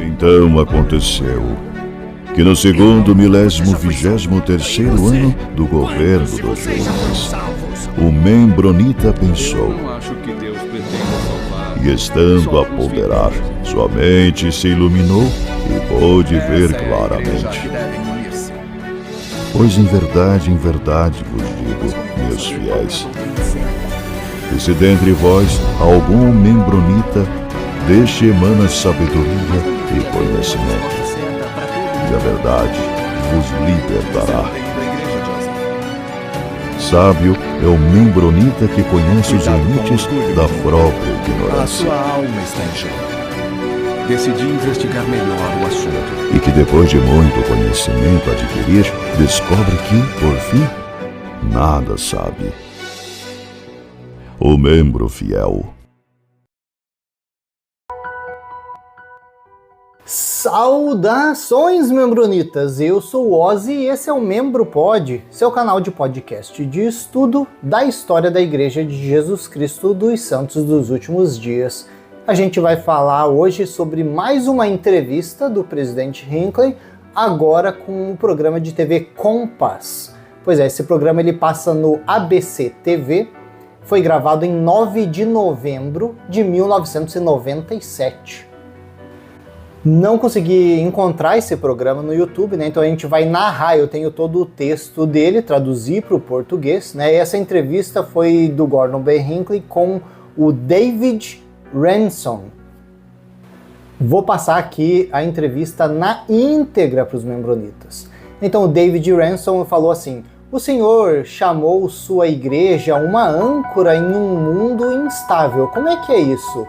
Então aconteceu que no segundo 1023º ano do governo do Jonas, o membronita pensou, e estando a ponderar, sua mente se iluminou e pôde ver claramente. Pois em verdade vos digo, meus fiéis, que se dentre vós algum membronita, deste emana sabedoria e conhecimento, e a verdade vos libertará. Sábio é o membronita que conhece os limites da própria ignorância. A sua alma está em jogo. Decidi investigar melhor o assunto. E que depois de muito conhecimento adquirir, descobre que, por fim, nada sabe. O membro fiel. Saudações, membronitas! Eu sou o Ozzy e esse é o Membro Pod, seu canal de podcast de estudo da história da Igreja de Jesus Cristo dos Santos dos Últimos Dias. A gente vai falar hoje sobre mais uma entrevista do presidente Hinckley, agora com o programa de TV Compass. Pois é, esse programa ele passa no ABC TV, foi gravado em 9 de novembro de 1997. Não consegui encontrar esse programa no YouTube, né? Então a gente vai narrar, eu tenho todo o texto dele, traduzir para o português, né? E essa entrevista foi do Gordon B. Hinckley com o David Ransom. Vou passar aqui a entrevista na íntegra para os membronitas. Então o David Ransom falou assim: o Senhor chamou sua igreja uma âncora em um mundo instável. Como é que é isso?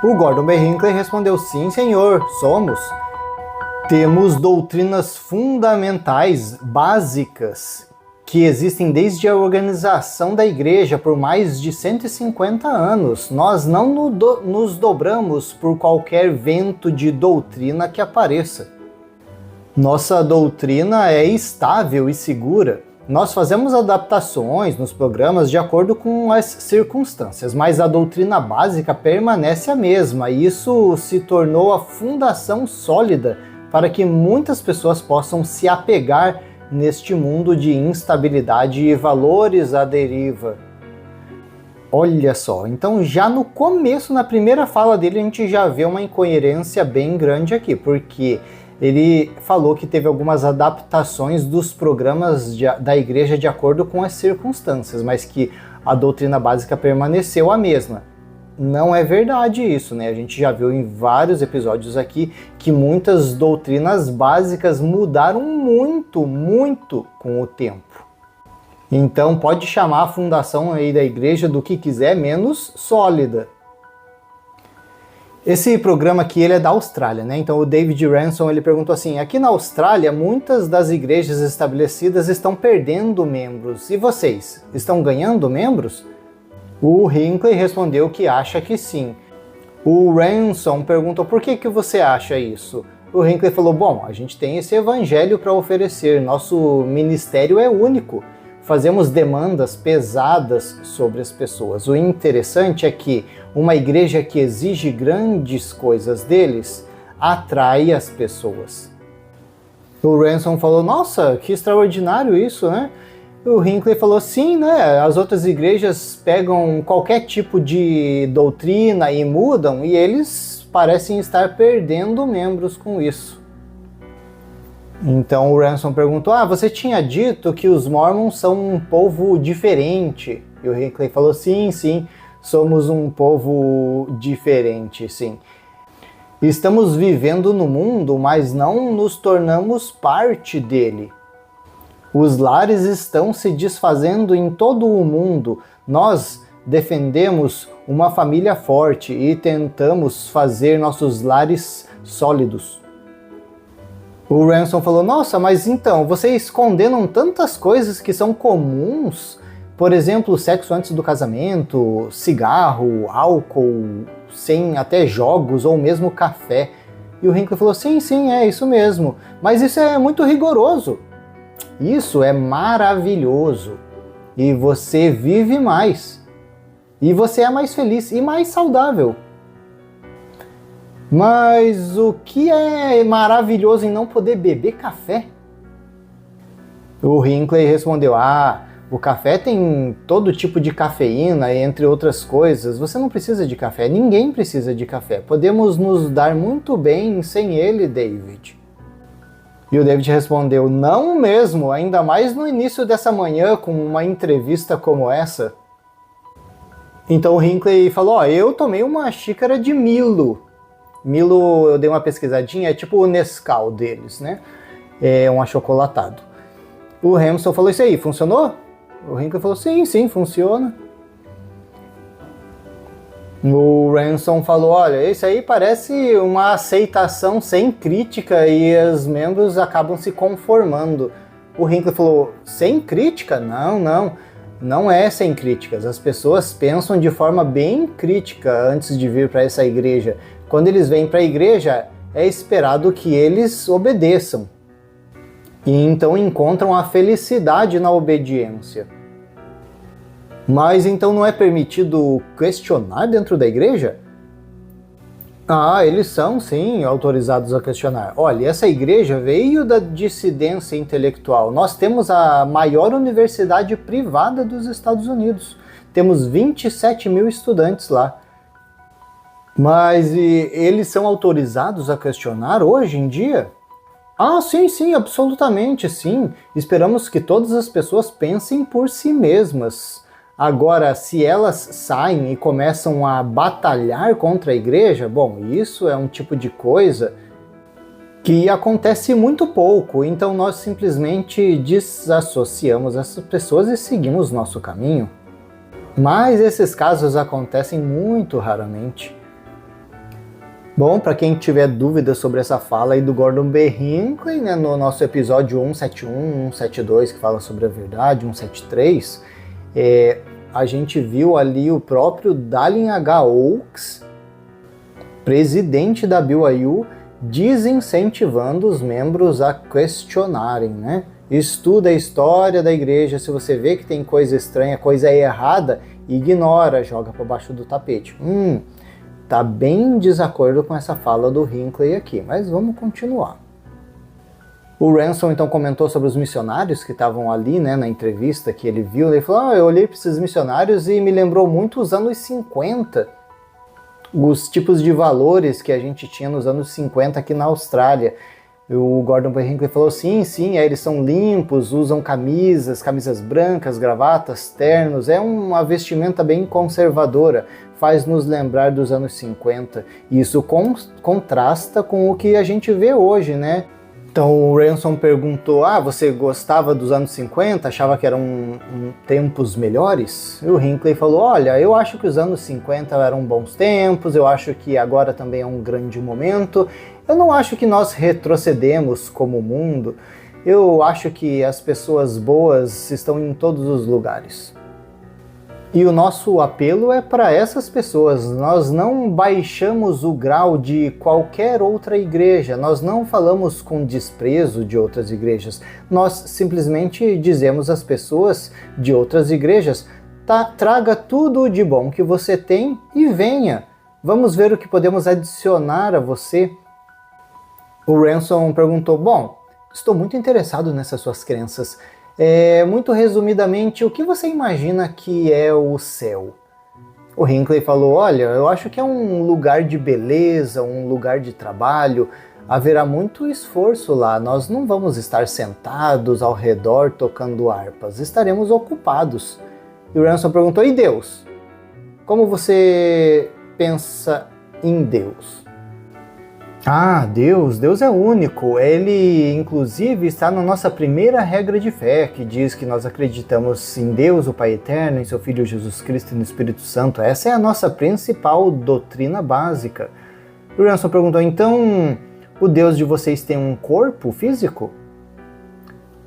O Gordon B. Hinckley respondeu: sim, senhor, somos. Temos doutrinas fundamentais, básicas, que existem desde a organização da igreja por mais de 150 anos. Nós não nos dobramos por qualquer vento de doutrina que apareça. Nossa doutrina é estável e segura. Nós fazemos adaptações nos programas de acordo com as circunstâncias, mas a doutrina básica permanece a mesma, e isso se tornou a fundação sólida para que muitas pessoas possam se apegar neste mundo de instabilidade e valores à deriva. Olha só, então já no começo, na primeira fala dele, a gente já vê uma incoerência bem grande aqui, porque ele falou que teve algumas adaptações dos programas da igreja de acordo com as circunstâncias, mas que a doutrina básica permaneceu a mesma. Não é verdade isso, né? A gente já viu em vários episódios aqui que muitas doutrinas básicas mudaram muito com o tempo. Então pode chamar a fundação aí da igreja do que quiser, menos sólida. Esse programa aqui ele é da Austrália, né? Então o David Ransom ele perguntou assim: aqui na Austrália muitas das igrejas estabelecidas estão perdendo membros, e vocês estão ganhando membros? O Hinckley respondeu que acha que sim. O Ransom perguntou: por que você acha isso? O Hinckley falou: bom, a gente tem esse evangelho para oferecer, nosso ministério é único. Fazemos demandas pesadas sobre as pessoas. O interessante é que uma igreja que exige grandes coisas deles atrai as pessoas. O Ransom falou: nossa, que extraordinário isso, né? O Hinckley falou: sim, né? As outras igrejas pegam qualquer tipo de doutrina e mudam, e eles parecem estar perdendo membros com isso. Então o Ransom perguntou: você tinha dito que os Mormons são um povo diferente. E o Hinckley falou: sim, somos um povo diferente, sim. Estamos vivendo no mundo, mas não nos tornamos parte dele. Os lares estão se desfazendo em todo o mundo. Nós defendemos uma família forte e tentamos fazer nossos lares sólidos. O Ransom falou: nossa, mas então, vocês condenam tantas coisas que são comuns? Por exemplo, sexo antes do casamento, cigarro, álcool, sem até jogos ou mesmo café. E o Hinckley falou: sim, é isso mesmo. Mas isso é muito rigoroso. Isso é maravilhoso. E você vive mais. E você é mais feliz e mais saudável. Mas o que é maravilhoso em não poder beber café? O Hinckley respondeu, o café tem todo tipo de cafeína, entre outras coisas. Você não precisa de café, ninguém precisa de café. Podemos nos dar muito bem sem ele, David. E o David respondeu, não mesmo, ainda mais no início dessa manhã com uma entrevista como essa. Então o Hinckley falou, eu tomei uma xícara de Milo. Milo, eu dei uma pesquisadinha, é tipo o Nescau deles, né? É um achocolatado. O Ramsden falou, isso aí, funcionou? O Hinckley falou, sim, funciona. O Ransom falou, olha, isso aí parece uma aceitação sem crítica e os membros acabam se conformando. O Hinckley falou, sem crítica? Não é sem críticas. As pessoas pensam de forma bem crítica antes de vir para essa igreja. Quando eles vêm para a igreja, é esperado que eles obedeçam. E então encontram a felicidade na obediência. Mas então não é permitido questionar dentro da igreja? Eles são sim autorizados a questionar. Olha, essa igreja veio da dissidência intelectual. Nós temos a maior universidade privada dos Estados Unidos. Temos 27 mil estudantes lá. Mas eles são autorizados a questionar hoje em dia? Sim, absolutamente sim. Esperamos que todas as pessoas pensem por si mesmas. Agora, se elas saem e começam a batalhar contra a igreja, bom, isso é um tipo de coisa que acontece muito pouco, então nós simplesmente desassociamos essas pessoas e seguimos nosso caminho. Mas esses casos acontecem muito raramente. Bom, para quem tiver dúvidas sobre essa fala aí do Gordon B. Hinckley, né, no nosso episódio 171, 172, que fala sobre a verdade, 173, a gente viu ali o próprio Dallin H. Oaks, presidente da BYU, desincentivando os membros a questionarem, né? Estuda a história da igreja, se você vê que tem coisa estranha, coisa errada, ignora, joga para baixo do tapete. Tá bem em desacordo com essa fala do Hinckley aqui, mas vamos continuar. O Ransom então comentou sobre os missionários que estavam ali, né, na entrevista que ele viu. Ele falou, eu olhei para esses missionários e me lembrou muito os anos 50, os tipos de valores que a gente tinha nos anos 50 aqui na Austrália. O Gordon B. Hinckley falou, sim, aí eles são limpos, usam camisas brancas, gravatas, ternos, é uma vestimenta bem conservadora, faz nos lembrar dos anos 50. E isso contrasta com o que a gente vê hoje, né? Então o Ransom perguntou, você gostava dos anos 50, achava que eram tempos melhores? E o Hinckley falou, olha, eu acho que os anos 50 eram bons tempos, eu acho que agora também é um grande momento, eu não acho que nós retrocedemos como mundo, eu acho que as pessoas boas estão em todos os lugares. E o nosso apelo é para essas pessoas. Nós não baixamos o grau de qualquer outra igreja, nós não falamos com desprezo de outras igrejas, nós simplesmente dizemos às pessoas de outras igrejas, traga tudo de bom que você tem e venha. Vamos ver o que podemos adicionar a você. O Ransom perguntou, bom, estou muito interessado nessas suas crenças. Muito resumidamente, o que você imagina que é o céu? O Hinckley falou, olha, eu acho que é um lugar de beleza, um lugar de trabalho, haverá muito esforço lá, nós não vamos estar sentados ao redor tocando harpas, estaremos ocupados. E o Ransom perguntou, e Deus? Como você pensa em Deus? Deus é único. Ele, inclusive, está na nossa primeira regra de fé, que diz que nós acreditamos em Deus, o Pai Eterno, em seu Filho Jesus Cristo e no Espírito Santo. Essa é a nossa principal doutrina básica. O Ransom perguntou, então, o Deus de vocês tem um corpo físico?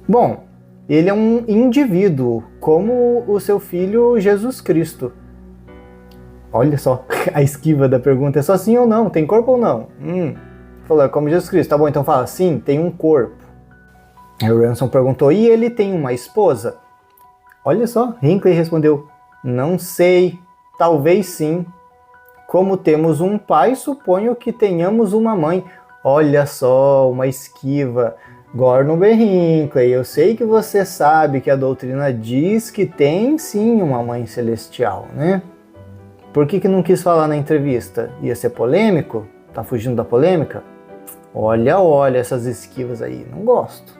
Bom, ele é um indivíduo, como o seu Filho Jesus Cristo. Olha só, a esquiva da pergunta, é só sim ou não? Tem corpo ou não? Falou, é como Jesus Cristo. Tá bom, então fala, sim, tem um corpo. Aí o Ransom perguntou, e ele tem uma esposa? Olha só, Hinckley respondeu, não sei, talvez sim. Como temos um pai, suponho que tenhamos uma mãe. Olha só, uma esquiva. Gordon B. Hinckley, eu sei que você sabe que a doutrina diz que tem sim uma mãe celestial, né? Por que não quis falar na entrevista? Ia ser polêmico? Tá fugindo da polêmica? Olha essas esquivas aí, não gosto.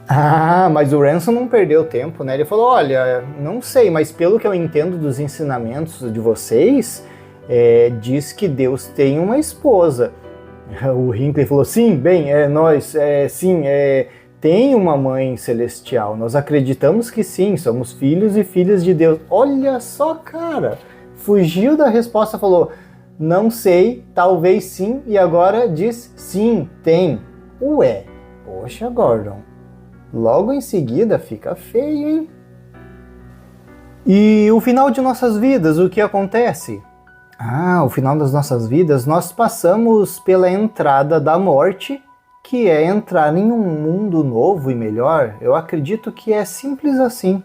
Ah, mas o Ransom não perdeu tempo, né? Ele falou, olha, não sei, mas pelo que eu entendo dos ensinamentos de vocês, diz que Deus tem uma esposa. O Hinckley falou, sim, bem, tem uma mãe celestial, nós acreditamos que sim, somos filhos e filhas de Deus. Olha só, cara, fugiu da resposta, falou, não sei, talvez sim, e agora diz sim, tem. Ué, poxa, Gordon, logo em seguida fica feio, hein? E o final de nossas vidas, o que acontece? O final das nossas vidas, nós passamos pela entrada da morte, que é entrar em um mundo novo e melhor. Eu acredito que é simples assim.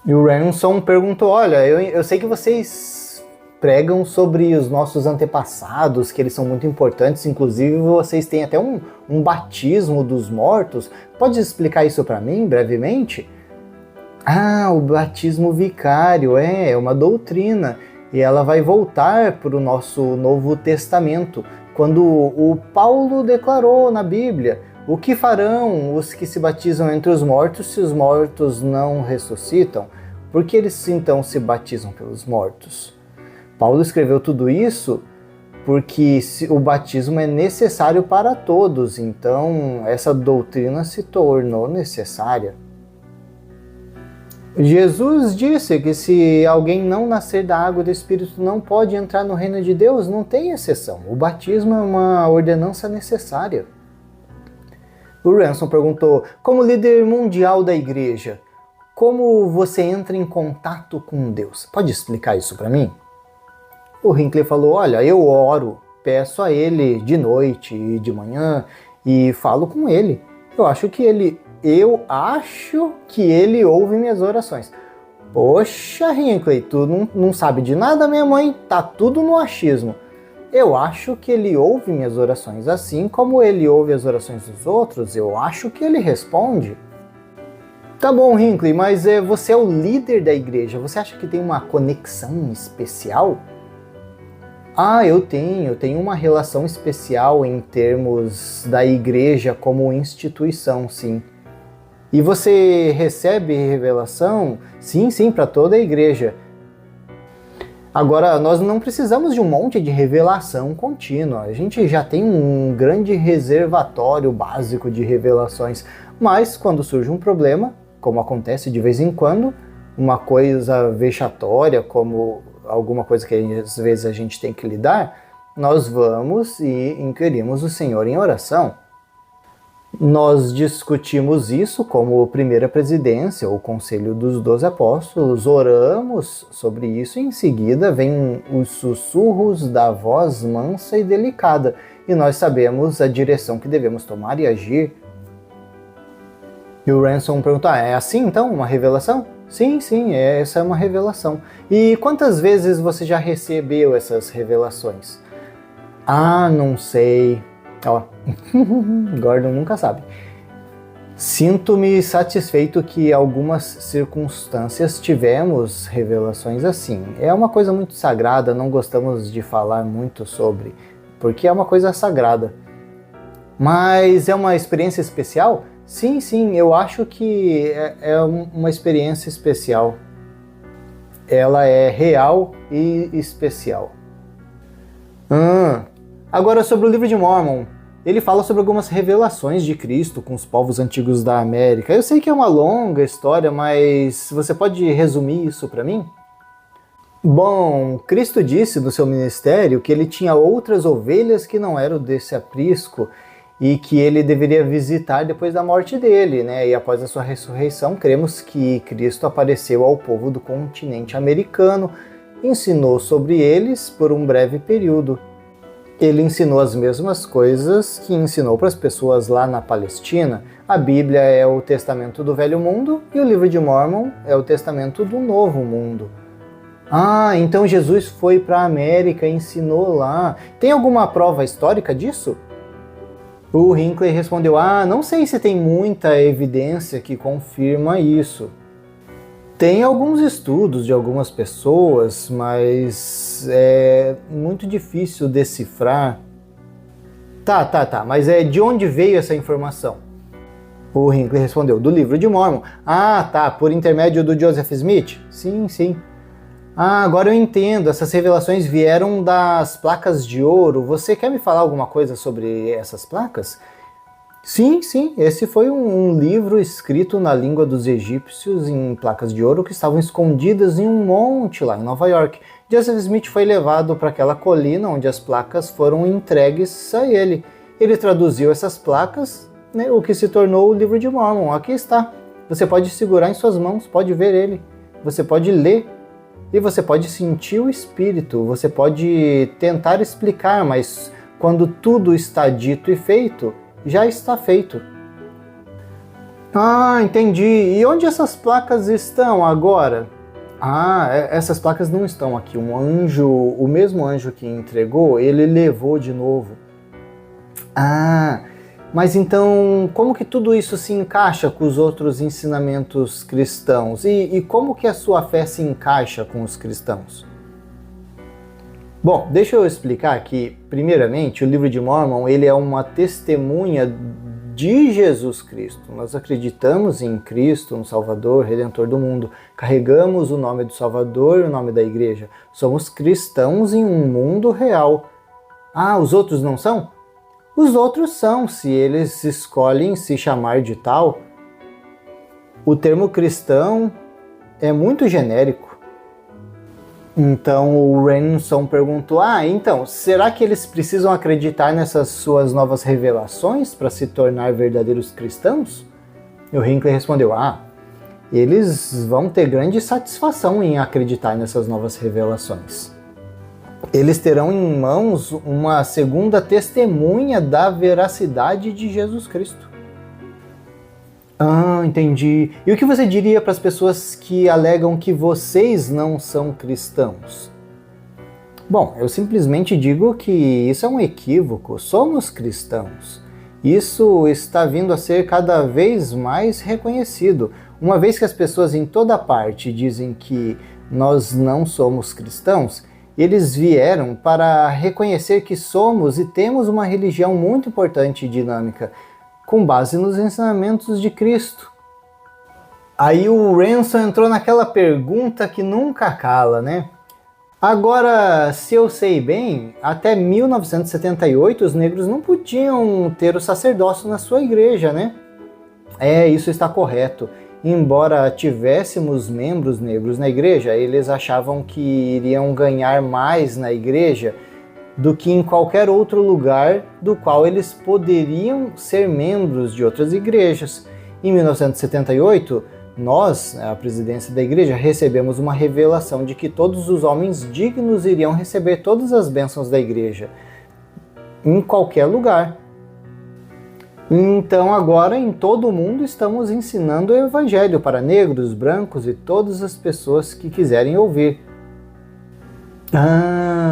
E o Ransom perguntou, olha, eu sei que vocês pregam sobre os nossos antepassados, que eles são muito importantes, inclusive vocês têm até um batismo dos mortos. Pode explicar isso para mim, brevemente? O batismo vicário, é uma doutrina. E ela vai voltar para o nosso Novo Testamento, quando o Paulo declarou na Bíblia, o que farão os que se batizam entre os mortos se os mortos não ressuscitam? Por que eles então se batizam pelos mortos? Paulo escreveu tudo isso porque o batismo é necessário para todos, então essa doutrina se tornou necessária. Jesus disse que se alguém não nascer da água e do Espírito não pode entrar no reino de Deus, não tem exceção. O batismo é uma ordenança necessária. O Ransom perguntou, como líder mundial da igreja, como você entra em contato com Deus? Pode explicar isso para mim? O Hinckley falou, olha, eu oro, peço a ele de noite e de manhã e falo com ele. Eu acho que ele ouve minhas orações. Poxa, Hinckley, tu não sabe de nada, minha mãe? Tá tudo no achismo. Eu acho que ele ouve minhas orações, assim como ele ouve as orações dos outros, eu acho que ele responde. Tá bom, Hinckley, mas você é o líder da igreja, você acha que tem uma conexão especial? Eu tenho uma relação especial em termos da igreja como instituição, sim. E você recebe revelação? Sim, para toda a igreja. Agora, nós não precisamos de um monte de revelação contínua. A gente já tem um grande reservatório básico de revelações. Mas, quando surge um problema, como acontece de vez em quando, uma coisa vexatória, como alguma coisa que às vezes a gente tem que lidar, nós vamos e inquirimos o Senhor em oração. Nós discutimos isso como primeira presidência, o Conselho dos 12 Apóstolos, oramos sobre isso e em seguida vem os sussurros da voz mansa e delicada e nós sabemos a direção que devemos tomar e agir. E o Ransom perguntou, é assim então, uma revelação? Sim, essa é uma revelação. E quantas vezes você já recebeu essas revelações? Não sei. Gordon nunca sabe. Sinto-me satisfeito que algumas circunstâncias tivemos revelações assim. É uma coisa muito sagrada, não gostamos de falar muito sobre, porque é uma coisa sagrada. Mas é uma experiência especial? Sim, eu acho que é uma experiência especial. Ela é real e especial. Agora sobre o livro de Mórmon. Ele fala sobre algumas revelações de Cristo com os povos antigos da América. Eu sei que é uma longa história, mas você pode resumir isso para mim? Bom, Cristo disse no seu ministério que ele tinha outras ovelhas que não eram desse aprisco e que ele deveria visitar depois da morte dele, né? E após a sua ressurreição, cremos que Cristo apareceu ao povo do continente americano, ensinou sobre eles por um breve período. Ele ensinou as mesmas coisas que ensinou para as pessoas lá na Palestina. A Bíblia é o testamento do Velho Mundo e o livro de Mórmon é o testamento do Novo Mundo. Ah, então Jesus foi para a América e ensinou lá. Tem alguma prova histórica disso? O Hinckley respondeu, não sei se tem muita evidência que confirma isso. Tem alguns estudos de algumas pessoas, mas é muito difícil decifrar. Tá, mas de onde veio essa informação? O Hinckley respondeu, do livro de Mórmon. Tá, por intermédio do Joseph Smith? Sim. Agora eu entendo, essas revelações vieram das placas de ouro. Você quer me falar alguma coisa sobre essas placas? Sim, esse foi um livro escrito na língua dos egípcios em placas de ouro que estavam escondidas em um monte lá em Nova York. Joseph Smith foi levado para aquela colina onde as placas foram entregues a ele. Ele traduziu essas placas, né, o que se tornou o livro de Mórmon. Aqui está, você pode segurar em suas mãos, pode ver ele, você pode ler. E você pode sentir o espírito, você pode tentar explicar, mas quando tudo está dito e feito, já está feito. Entendi. E onde essas placas estão agora? Essas placas não estão aqui. Um anjo, o mesmo anjo que entregou, ele levou de novo. Mas então, como que tudo isso se encaixa com os outros ensinamentos cristãos? E como que a sua fé se encaixa com os cristãos? Bom, deixa eu explicar que, primeiramente, o livro de Mórmon, ele é uma testemunha de Jesus Cristo. Nós acreditamos em Cristo, no Salvador, Redentor do mundo. Carregamos o nome do Salvador e o nome da igreja. Somos cristãos em um mundo real. Os outros não são? Os outros são, se eles escolhem se chamar de tal. O termo cristão é muito genérico. Então o Ransom perguntou, então, será que eles precisam acreditar nessas suas novas revelações para se tornar verdadeiros cristãos? E o Hinckley respondeu, eles vão ter grande satisfação em acreditar nessas novas revelações. Eles terão em mãos uma segunda testemunha da veracidade de Jesus Cristo. Entendi. E o que você diria para as pessoas que alegam que vocês não são cristãos? Bom, eu simplesmente digo que isso é um equívoco. Somos cristãos. Isso está vindo a ser cada vez mais reconhecido. Uma vez que as pessoas em toda parte dizem que nós não somos cristãos, eles vieram para reconhecer que somos e temos uma religião muito importante e dinâmica, com base nos ensinamentos de Cristo. Aí o Ransom entrou naquela pergunta que nunca cala, né? Agora, se eu sei bem, até 1978 os negros não podiam ter o sacerdócio na sua igreja, né? Isso está correto. Embora tivéssemos membros negros na igreja, eles achavam que iriam ganhar mais na igreja do que em qualquer outro lugar do qual eles poderiam ser membros de outras igrejas. Em 1978, nós, a presidência da igreja, recebemos uma revelação de que todos os homens dignos iriam receber todas as bênçãos da igreja, em qualquer lugar. Então agora em todo o mundo estamos ensinando o evangelho para negros, brancos e todas as pessoas que quiserem ouvir.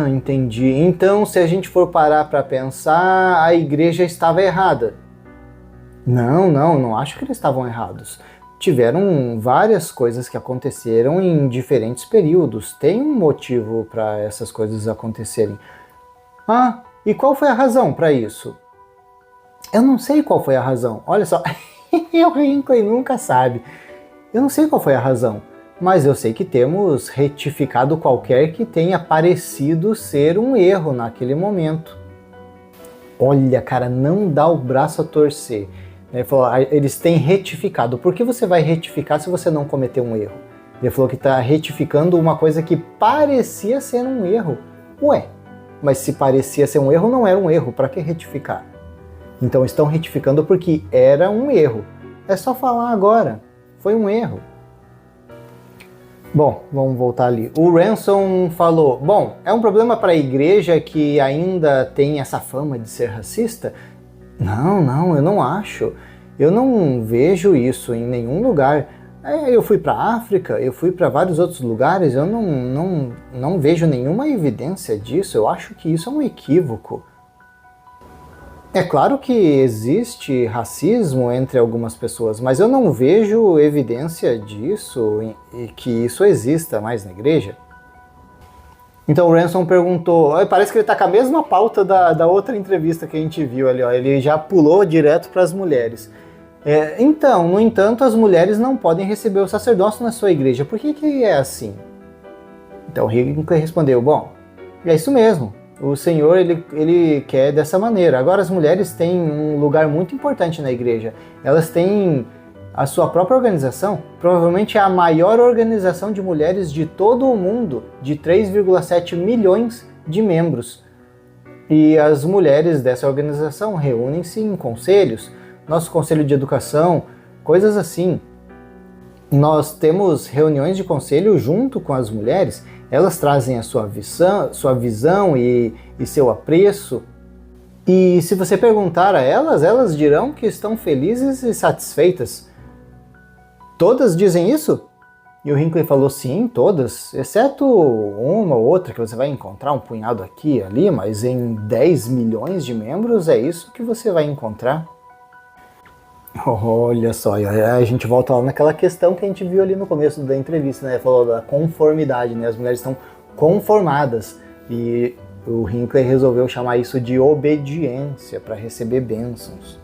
Entendi. Então se a gente for parar para pensar, a igreja estava errada. Não acho que eles estavam errados. Tiveram várias coisas que aconteceram em diferentes períodos. Tem um motivo para essas coisas acontecerem. E qual foi a razão para isso? Eu não sei qual foi a razão. Olha só, o Hinckley nunca sabe. Eu não sei qual foi a razão, mas eu sei que temos retificado qualquer que tenha parecido ser um erro naquele momento. Olha, cara, não dá o braço a torcer. Ele falou, eles têm retificado. Por que você vai retificar se você não cometeu um erro? Ele falou que está retificando uma coisa que parecia ser um erro. Mas se parecia ser um erro, não era um erro. Para que retificar? Então estão retificando porque era um erro. É só falar agora. Foi um erro. Bom, vamos voltar ali. O Ransom falou, é um problema para a igreja que ainda tem essa fama de ser racista? Não, eu não acho. Eu não vejo isso em nenhum lugar. Eu fui para a África, eu fui para vários outros lugares, eu não vejo nenhuma evidência disso, eu acho que isso é um equívoco. É claro que existe racismo entre algumas pessoas, mas eu não vejo evidência disso e que isso exista mais na igreja. Então o Ransom perguntou, parece que ele está com a mesma pauta da outra entrevista que a gente viu ali, ó, ele já pulou direto para as mulheres. Então, no entanto, as mulheres não podem receber o sacerdócio na sua igreja. Por que é assim? Então Hinckley respondeu, bom, é isso mesmo. O Senhor, ele quer dessa maneira. Agora as mulheres têm um lugar muito importante na igreja. Elas têm a sua própria organização. Provavelmente é a maior organização de mulheres de todo o mundo, de 3,7 milhões de membros. E as mulheres dessa organização reúnem-se em conselhos, nosso conselho de educação, coisas assim. Nós temos reuniões de conselho junto com as mulheres, elas trazem a sua visão e seu apreço. E se você perguntar a elas, elas dirão que estão felizes e satisfeitas. Todas dizem isso? E o Hinckley falou, sim, todas, exceto uma ou outra que você vai encontrar um punhado aqui e ali, mas em 10 milhões de membros é isso que você vai encontrar. Olha só, a gente volta lá naquela questão que a gente viu ali no começo da entrevista, né? Falou da conformidade, né? As mulheres estão conformadas e o Hinckley resolveu chamar isso de obediência para receber bênçãos.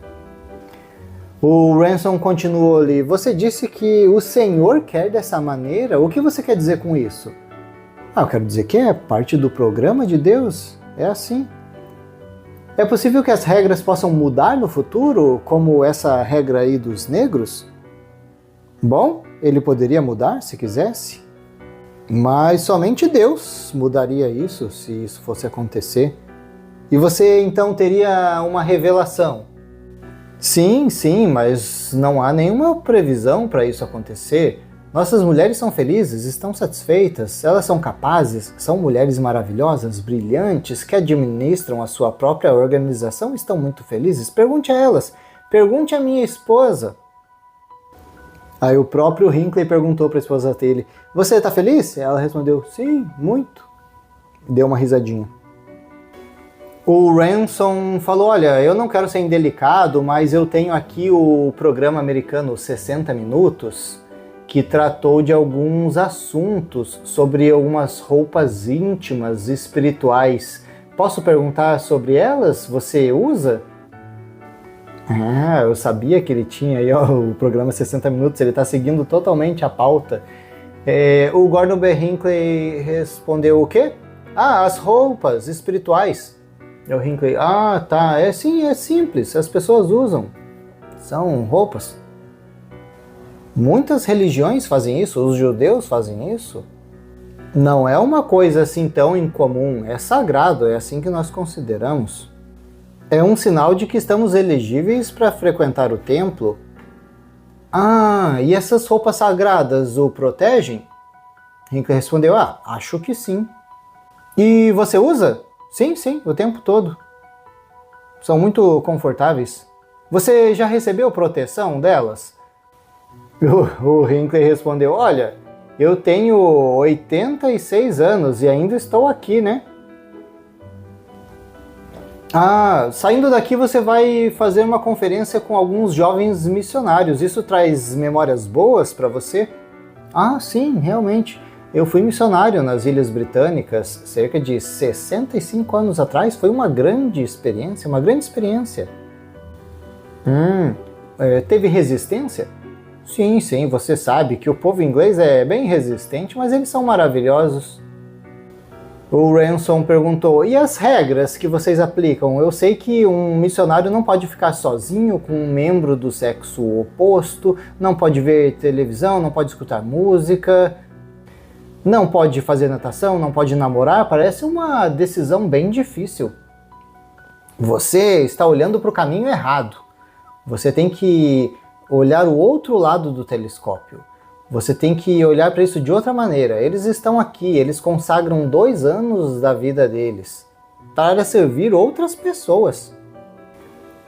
O Ransom continuou ali, você disse que o Senhor quer dessa maneira? O que você quer dizer com isso? Eu quero dizer que é parte do programa de Deus, é assim. É possível que as regras possam mudar no futuro, como essa regra aí dos negros? Bom, ele poderia mudar se quisesse, mas somente Deus mudaria isso, se isso fosse acontecer. E você então teria uma revelação? Sim, mas não há nenhuma previsão para isso acontecer. Nossas mulheres são felizes, estão satisfeitas, elas são capazes, são mulheres maravilhosas, brilhantes, que administram a sua própria organização, estão muito felizes. Pergunte a elas, pergunte à minha esposa. Aí o próprio Hinckley perguntou para a esposa dele, você está feliz? Ela respondeu, sim, muito. Deu uma risadinha. O Ransom falou, olha, eu não quero ser indelicado, mas eu tenho aqui o programa americano 60 Minutos, que tratou de alguns assuntos sobre algumas roupas íntimas espirituais. Posso perguntar sobre elas? Você usa? Eu sabia que ele tinha aí o programa 60 Minutos, ele está seguindo totalmente a pauta. O Gordon B. Hinckley respondeu o quê? As roupas espirituais. O Hinckley, tá, sim, é simples, as pessoas usam. São roupas. Muitas religiões fazem isso, os judeus fazem isso. Não é uma coisa assim tão incomum, é sagrado, é assim que nós consideramos. É um sinal de que estamos elegíveis para frequentar o templo. E essas roupas sagradas o protegem? Hinckley respondeu, acho que sim. E você usa? Sim, o tempo todo. São muito confortáveis. Você já recebeu proteção delas? O Hinckley respondeu, olha, eu tenho 86 anos e ainda estou aqui, né? Saindo daqui você vai fazer uma conferência com alguns jovens missionários. Isso traz memórias boas para você? Sim, realmente. Eu fui missionário nas Ilhas Britânicas cerca de 65 anos atrás. Foi uma grande experiência, Teve resistência? Sim, você sabe que o povo inglês é bem resistente, mas eles são maravilhosos. O Ransom perguntou, e as regras que vocês aplicam? Eu sei que um missionário não pode ficar sozinho com um membro do sexo oposto, não pode ver televisão, não pode escutar música, não pode fazer natação, não pode namorar, parece uma decisão bem difícil. Você está olhando para o caminho errado. Você tem que olhar o outro lado do telescópio. Você tem que olhar para isso de outra maneira. Eles estão aqui, eles consagram 2 anos da vida deles para servir outras pessoas.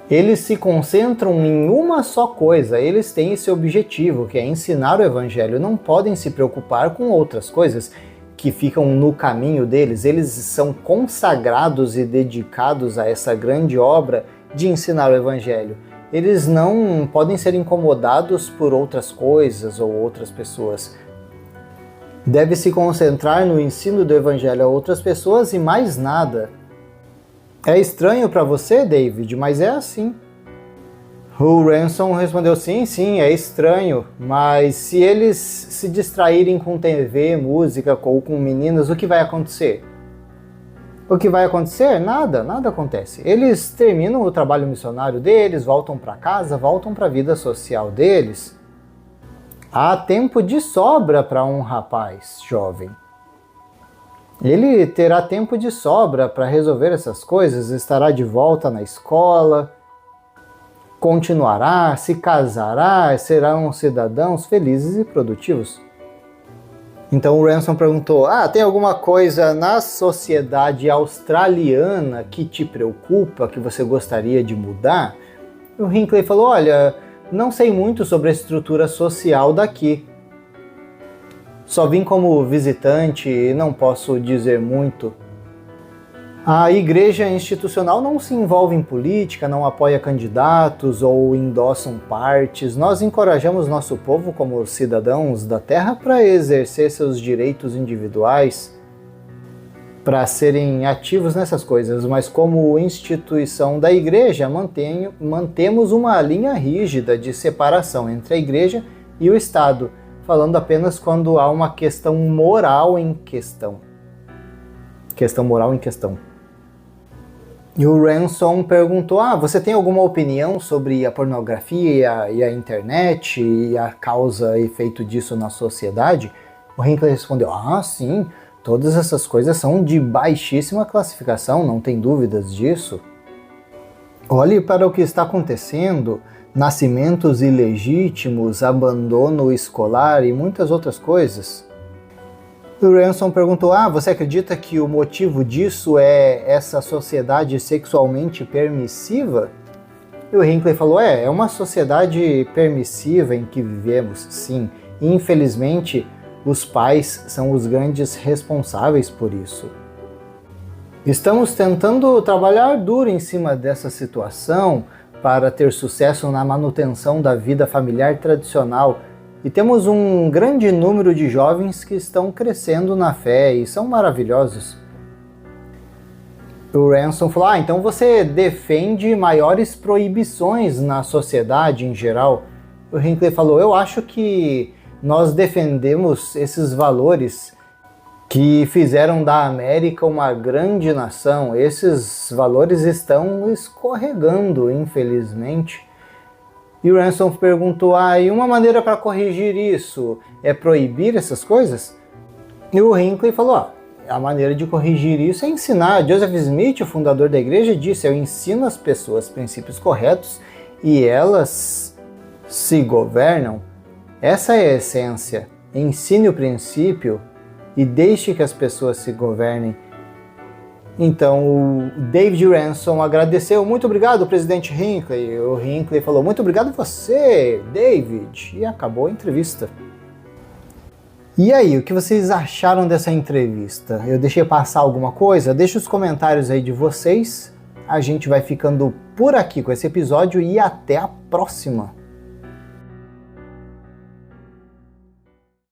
Eles se concentram em uma só coisa, eles têm esse objetivo, que é ensinar o evangelho. Não podem se preocupar com outras coisas que ficam no caminho deles. Eles são consagrados e dedicados a essa grande obra de ensinar o evangelho. Eles não podem ser incomodados por outras coisas ou outras pessoas. Deve se concentrar no ensino do evangelho a outras pessoas e mais nada. É estranho para você, David, mas é assim. O Ransom respondeu: sim, é estranho, mas se eles se distraírem com TV, música ou com meninas, o que vai acontecer? O que vai acontecer? Nada acontece. Eles terminam o trabalho missionário deles, voltam para casa, voltam para a vida social deles. Há tempo de sobra para um rapaz jovem. Ele terá tempo de sobra para resolver essas coisas, estará de volta na escola, continuará, se casará, serão cidadãos felizes e produtivos. Então o Ransom perguntou: tem alguma coisa na sociedade australiana que te preocupa, que você gostaria de mudar? E o Hinckley falou: olha, não sei muito sobre a estrutura social daqui. Só vim como visitante e não posso dizer muito. A igreja institucional não se envolve em política, não apoia candidatos ou endossam partes. Nós encorajamos nosso povo como cidadãos da terra para exercer seus direitos individuais, para serem ativos nessas coisas, mas como instituição da igreja mantemos uma linha rígida de separação entre a igreja e o Estado, falando apenas quando há uma questão moral em questão. Questão moral em questão. E o Ransom perguntou: você tem alguma opinião sobre a pornografia e a internet e a causa e efeito disso na sociedade? O Hinckley respondeu: sim, todas essas coisas são de baixíssima classificação, não tem dúvidas disso. Olhe para o que está acontecendo. Nascimentos ilegítimos, abandono escolar e muitas outras coisas. O Ransom perguntou: você acredita que o motivo disso é essa sociedade sexualmente permissiva? E o Hinckley falou: é uma sociedade permissiva em que vivemos, sim. E, infelizmente, os pais são os grandes responsáveis por isso. Estamos tentando trabalhar duro em cima dessa situação para ter sucesso na manutenção da vida familiar tradicional. E temos um grande número de jovens que estão crescendo na fé e são maravilhosos. O Ransom falou: então você defende maiores proibições na sociedade em geral? O Hinckley falou: eu acho que nós defendemos esses valores que fizeram da América uma grande nação. Esses valores estão escorregando, infelizmente. E o Ransom perguntou: e uma maneira para corrigir isso é proibir essas coisas? E o Hinckley falou: a maneira de corrigir isso é ensinar. Joseph Smith, o fundador da igreja, disse: eu ensino as pessoas princípios corretos e elas se governam. Essa é a essência. Ensine o princípio e deixe que as pessoas se governem. Então o David Ransom agradeceu: muito obrigado, presidente Hinckley. O Hinckley falou: muito obrigado a você, David. E acabou a entrevista. E aí, o que vocês acharam dessa entrevista? Eu deixei passar alguma coisa? Deixa os comentários aí de vocês. A gente vai ficando por aqui com esse episódio e até a próxima.